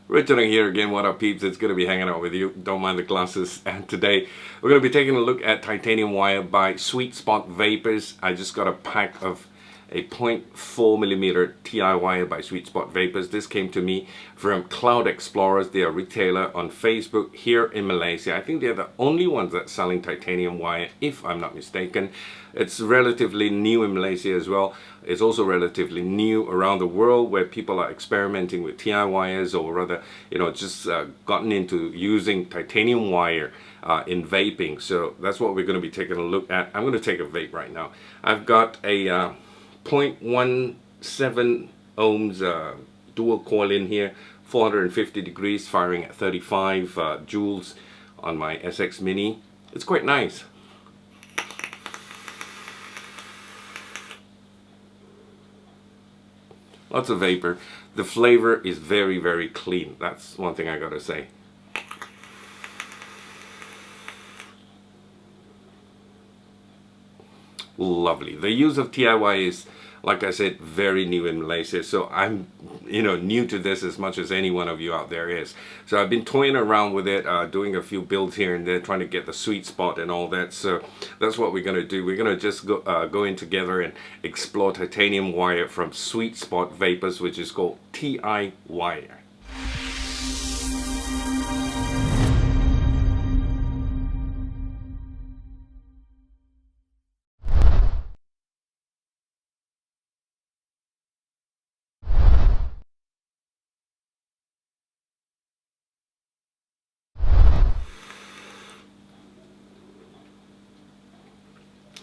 Richard here again. What up, peeps? It's good to be hanging out with you. Don't mind the glasses. And today we're going to be taking a look at titanium wire by Sweet Spot Vapors. I just got a pack of a 0.4mm TI wire by Sweet Spot Vapors. This came to me from Cloud Explorers. They are a retailer on Facebook here in Malaysia. I think they're the only ones that's selling titanium wire, if I'm not mistaken. It's relatively new in Malaysia as well. It's also relatively new around the world, where people are experimenting with TI wires, or rather, just gotten into using titanium wire in vaping. So that's what we're going to be taking a look at. I'm going to take a vape right now. I've got a 0.17 ohms dual coil in here, 450 degrees, firing at 35 joules on my SX Mini. It's quite nice. Lots of vapor. The flavor is very, very clean. That's one thing I gotta say. Lovely. The use of TIY is, like I said, very new in Malaysia, so I'm new to this as much as any one of you out there is. So I've been toying around with it, doing a few builds here and there, trying to get the sweet spot and all that. So that's what we're going to do. We're going to just go in together and explore titanium wire from Sweet Spot Vapors, which is called TI wire.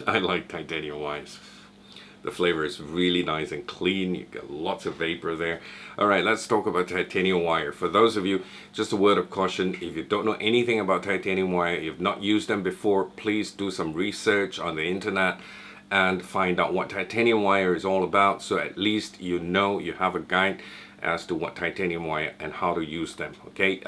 I like titanium wires. The flavor is really nice and clean. You get lots of vapor there. All right, let's talk about titanium wire. For those of you, just a word of caution: if you don't know anything about titanium wire, you've not used them before, please do some research on the internet and find out what titanium wire is all about, so at least you have a guide as to what titanium wire and how to use them. Okay,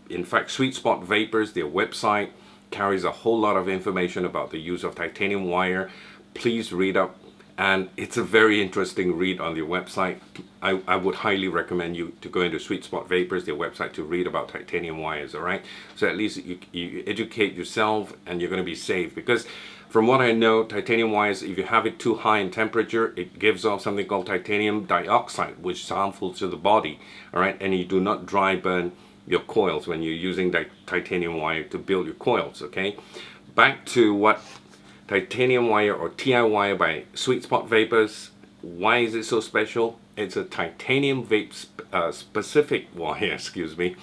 in fact, Sweet Spot Vapors, their website carries a whole lot of information about the use of titanium wire. Please read up, and it's a very interesting read on their website. I would highly recommend you to go into Sweet Spot Vapors, their website, to read about titanium wires. All right, so at least you educate yourself and you're going to be safe, because from what I know, titanium wires, if you have it too high in temperature, it gives off something called titanium dioxide, which is harmful to the body. All right, and you do not dry burn your coils when you're using titanium wire to build your coils. Okay, back to what titanium wire or TI wire by Sweet Spot Vapors. Why is it so special? It's a titanium vape specific wire, excuse me,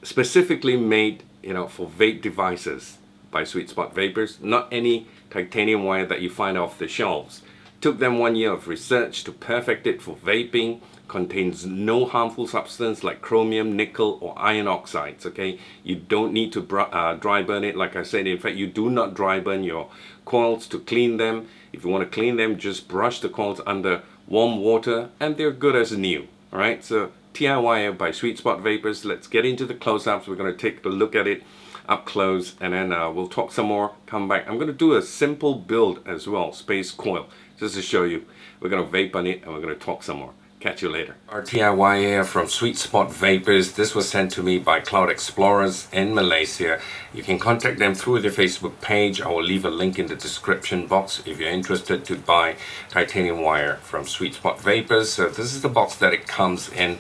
specifically made for vape devices by Sweet Spot Vapors. Not any titanium wire that you find off the shelves. Took them 1 year of research to perfect it for vaping. Contains no harmful substance like chromium, nickel, or iron oxides. Okay, you don't need to dry burn it. Like I said, in fact, you do not dry burn your coils to clean them. If you want to clean them, just brush the coils under warm water and they're good as new. All right, so TI wire by Sweet Spot Vapors. Let's get into the close-ups. We're going to take a look at it up close, and then we'll talk some more, come back. I'm going to do a simple build as well, space coil, just to show you. We're going to vape on it and we're going to talk some more. Catch you later. Our TI wire from Sweet Spot Vapors. This was sent to me by Cloud Explorers in Malaysia. You can contact them through their Facebook page. I will leave a link in the description box if you're interested to buy titanium wire from Sweet Spot Vapors. So this is the box that it comes in.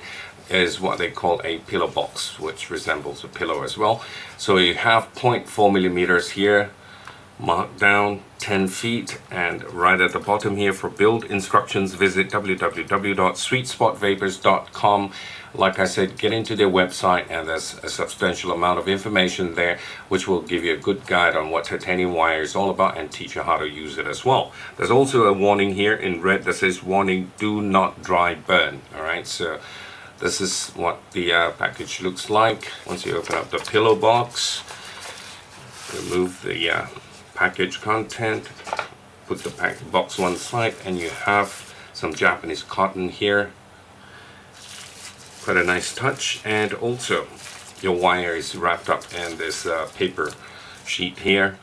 Is what they call a pillow box, which resembles a pillow as well. So you have 0.4mm here, marked down 10 feet, and right at the bottom here for build instructions, visit www.sweetspotvapors.com. Like I said, get into their website, and there's a substantial amount of information there which will give you a good guide on what titanium wire is all about and teach you how to use it as well. There's also a warning here in red that says, warning, do not dry burn. All right, so this is what the package looks like. Once you open up the pillow box, remove the package content, put the box one side, and you have some Japanese cotton here. Quite a nice touch. And also your wire is wrapped up in this paper sheet here.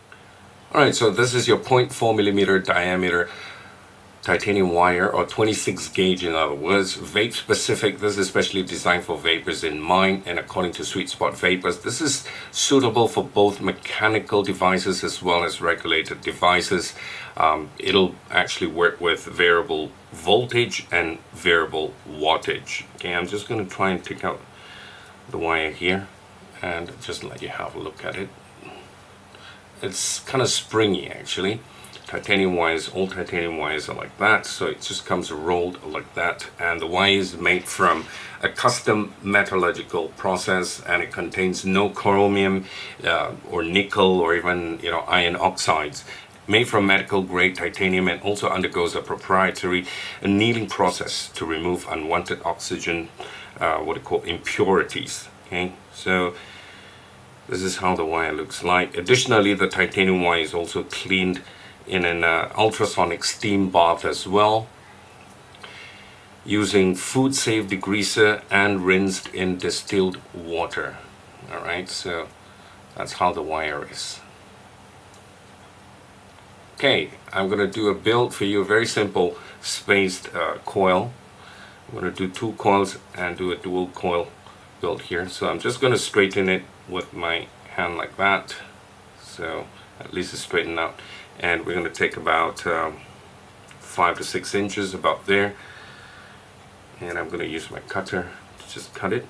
Alright, so this is your 0.4mm diameter titanium wire, or 26 gauge in other words, vape specific. This is especially designed for vapors in mind, and according to Sweet Spot Vapors, this is suitable for both mechanical devices as well as regulated devices. It'll actually work with variable voltage and variable wattage. Okay, I'm just going to try and take out the wire here and just let you have a look at it. It's kind of springy actually. Titanium wires, all titanium wires are like that, so it just comes rolled like that, and the wire is made from a custom metallurgical process, and it contains no chromium or nickel or even iron oxides. Made from medical grade titanium, and also undergoes a proprietary annealing process to remove unwanted oxygen, what they call impurities. Okay, so this is how the wire looks like. Additionally, the titanium wire is also cleaned in an ultrasonic steam bath as well, using food safe degreaser and rinsed in distilled water. Alright, so that's how the wire is. Okay, I'm going to do a build for you, a very simple spaced coil. I'm going to do 2 coils and do a dual coil build here. So I'm just going to straighten it with my hand like that, so at least it's straightened out. And we're going to take about 5 to 6 inches, about there, and I'm going to use my cutter to just cut it.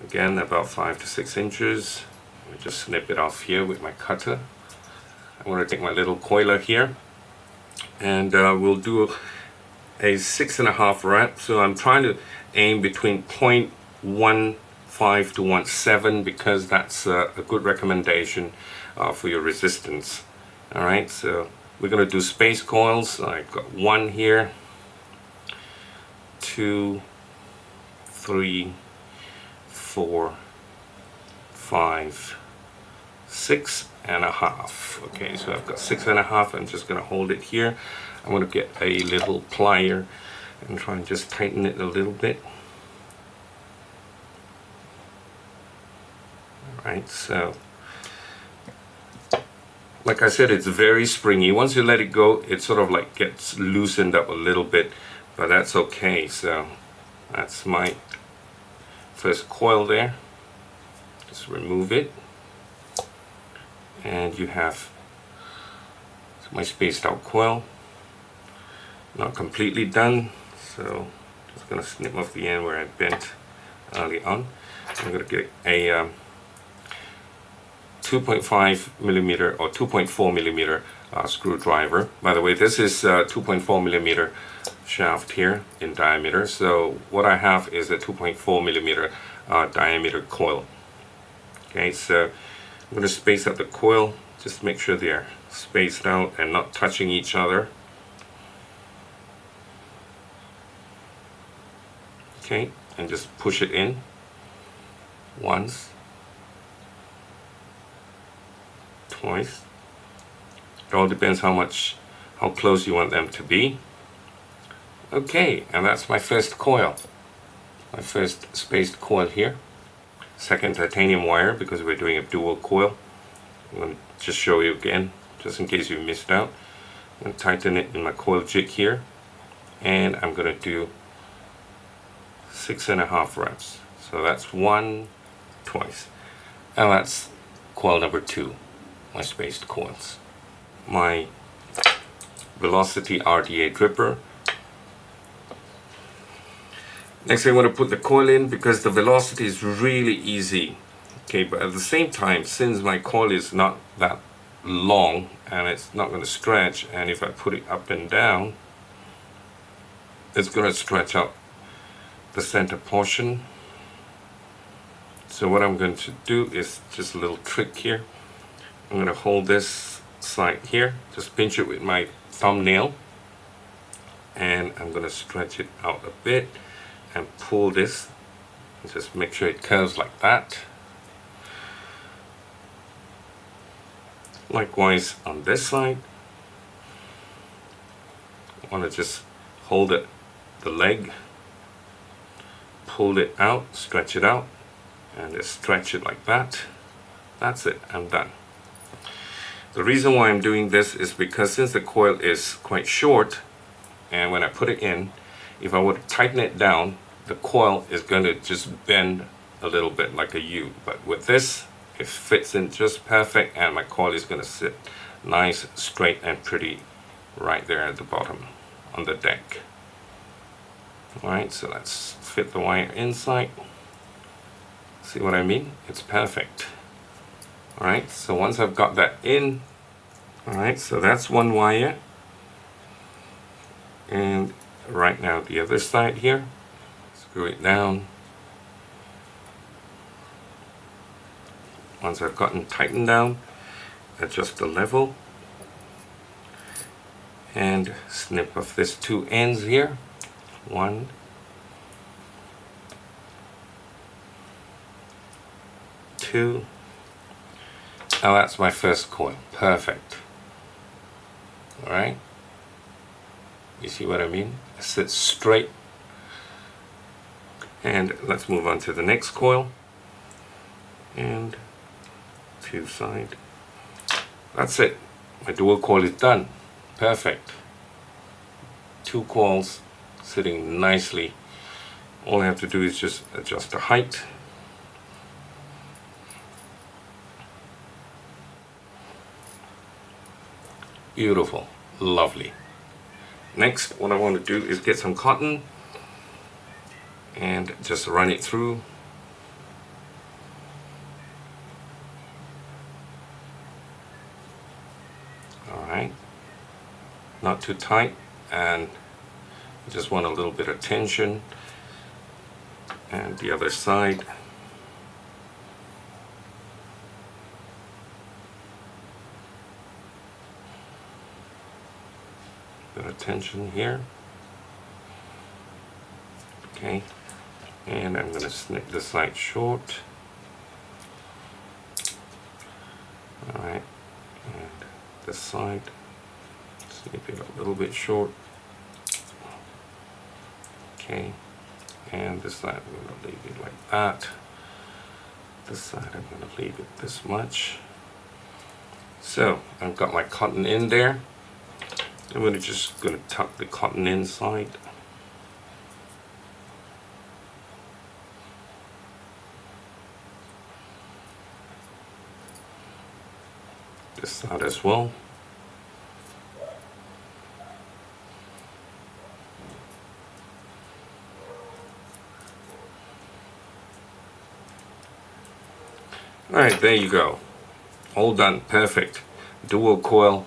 Again, about 5 to 6 inches. I just snip it off here with my cutter. I'm going to take my little coiler here, and we'll do a 6.5 rep. So I'm trying to aim between 0.15 to 1.7 because that's a good recommendation for your resistance. Alright, so we're going to do space coils. I've got 1 here, 2, 3, 4, 5, 6.5. Okay, so I've got 6.5. I'm just going to hold it here. I'm going to get a little plier and try and just tighten it a little bit. Alright, so like I said, it's very springy. Once you let it go, it sort of like gets loosened up a little bit, but that's okay. So that's my first coil there. Just remove it, and you have my spaced out coil. Not completely done, so just gonna snip off the end where I bent early on. I'm gonna get a 2.5 millimeter or 2.4 millimeter screwdriver. By the way, this is 2.4 millimeter shaft here in diameter. So what I have is a 2.4 millimeter diameter coil. Okay, so I'm going to space out the coil. Just make sure they're spaced out and not touching each other. Okay, and just push it in once, twice. It all depends how close you want them to be. Okay, and that's my first coil, my first spaced coil here. Second titanium wire, because we're doing a dual coil. I'm going to just show you again, just in case you missed out. I'm going to tighten it in my coil jig here, and I'm going to do 6.5 reps. So that's 1, twice, and that's coil number 2. My spaced coils. My velocity RDA dripper. Next, I want to put the coil in because the velocity is really easy. Okay, but at the same time, since my coil is not that long and it's not going to stretch, and if I put it up and down, it's going to stretch out the center portion. So what I'm going to do is just a little trick here. I'm going to hold this side here, just pinch it with my thumbnail, and I'm going to stretch it out a bit and pull this, and just make sure it curves like that. Likewise on this side, I want to just hold it, the leg, pull it out, stretch it out, and just stretch it like that. That's it, I'm done. The reason why I'm doing this is because since the coil is quite short, and when I put it in, if I were to tighten it down, the coil is going to just bend a little bit like a U. But with this, it fits in just perfect, and my coil is going to sit nice, straight, and pretty right there at the bottom on the deck. Alright, so let's fit the wire inside. See what I mean? It's perfect. Alright, so once I've got that in, alright, so that's one wire. And right now the other side here, screw it down. Once I've gotten tightened down, adjust the level and snip off this two ends here. One, two. Now that's my first coil. Perfect. Alright. You see what I mean? It sits straight. And let's move on to the next coil. And two side. That's it. My dual coil is done. Perfect. Two coils sitting nicely. All I have to do is just adjust the height. Beautiful. Lovely. Next, what I want to do is get some cotton and just run it through. Alright. Not too tight, and just want a little bit of tension. And the other side. Bit of tension here. Okay, and I'm going to snip the side short. Alright, and this side, snip it a little bit short. Okay, and this side I'm going to leave it like that. This side I'm going to leave it this much. So I've got my cotton in there. I'm just going to tuck the cotton inside. This side as well. Alright, there you go. All done. Perfect. Dual coil.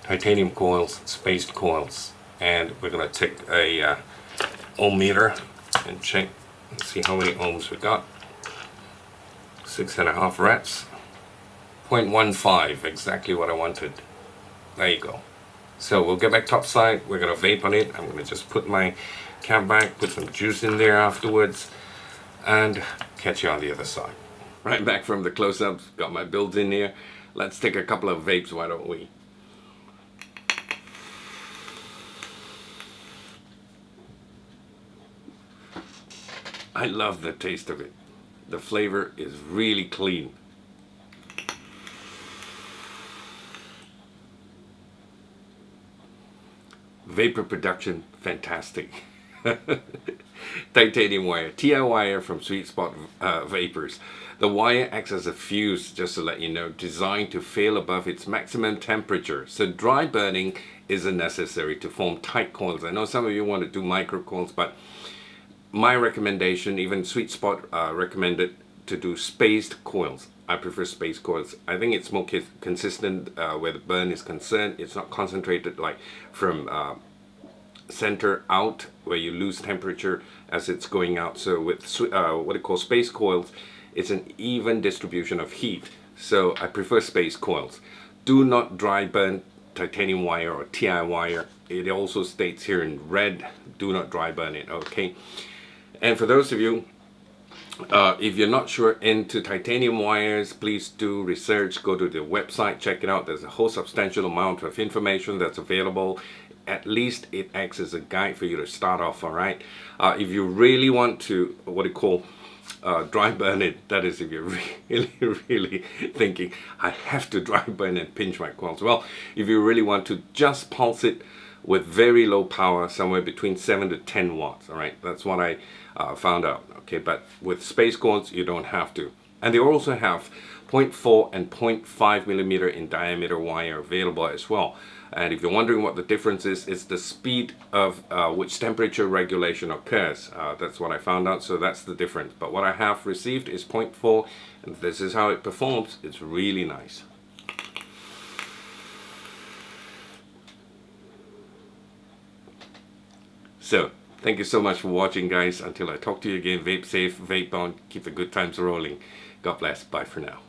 Titanium coils, spaced coils, and we're going to take a ohm meter and check and see how many ohms we got. 6.5 reps, 0.15, exactly what I wanted. There you go. So we'll get back topside. We're going to vape on it. I'm going to just put my cap back, put some juice in there afterwards, and catch you on the other side. Right back from the close-ups. Got my builds in here. Let's take a couple of vapes, why don't we? I love the taste of it. The flavor is really clean. Vapor production, fantastic. Titanium wire, TI wire from Sweet Spot Vapors. The wire acts as a fuse, just to let you know, designed to fail above its maximum temperature. So dry burning isn't necessary to form tight coils. I know some of you want to do micro coils, but my recommendation, even Sweet Spot recommended to do spaced coils. I prefer spaced coils. I think it's more consistent where the burn is concerned. It's not concentrated like from center out where you lose temperature as it's going out. So with what I call spaced coils, it's an even distribution of heat. So I prefer spaced coils. Do not dry burn titanium wire or TI wire. It also states here in red, do not dry burn it, okay? And for those of you, if you're not sure into titanium wires, please do research, go to the website, check it out. There's a whole substantial amount of information that's available. At least it acts as a guide for you to start off, all right? If you really want to, what you call, dry burn it. That is if you're really thinking, I have to dry burn and pinch my coils. Well, if you really want to just pulse it with very low power, somewhere between 7 to 10 watts. All right, that's what I found out. Okay, but with space coils, you don't have to. And they also have 0.4 and 0.5 millimeter in diameter wire available as well. And if you're wondering what the difference is, it's the speed of which temperature regulation occurs. That's what I found out, so that's the difference. But what I have received is 0.4, and this is how it performs. It's really nice. So, thank you so much for watching, guys. Until I talk to you again, vape safe, vape on, keep the good times rolling. God bless. Bye for now.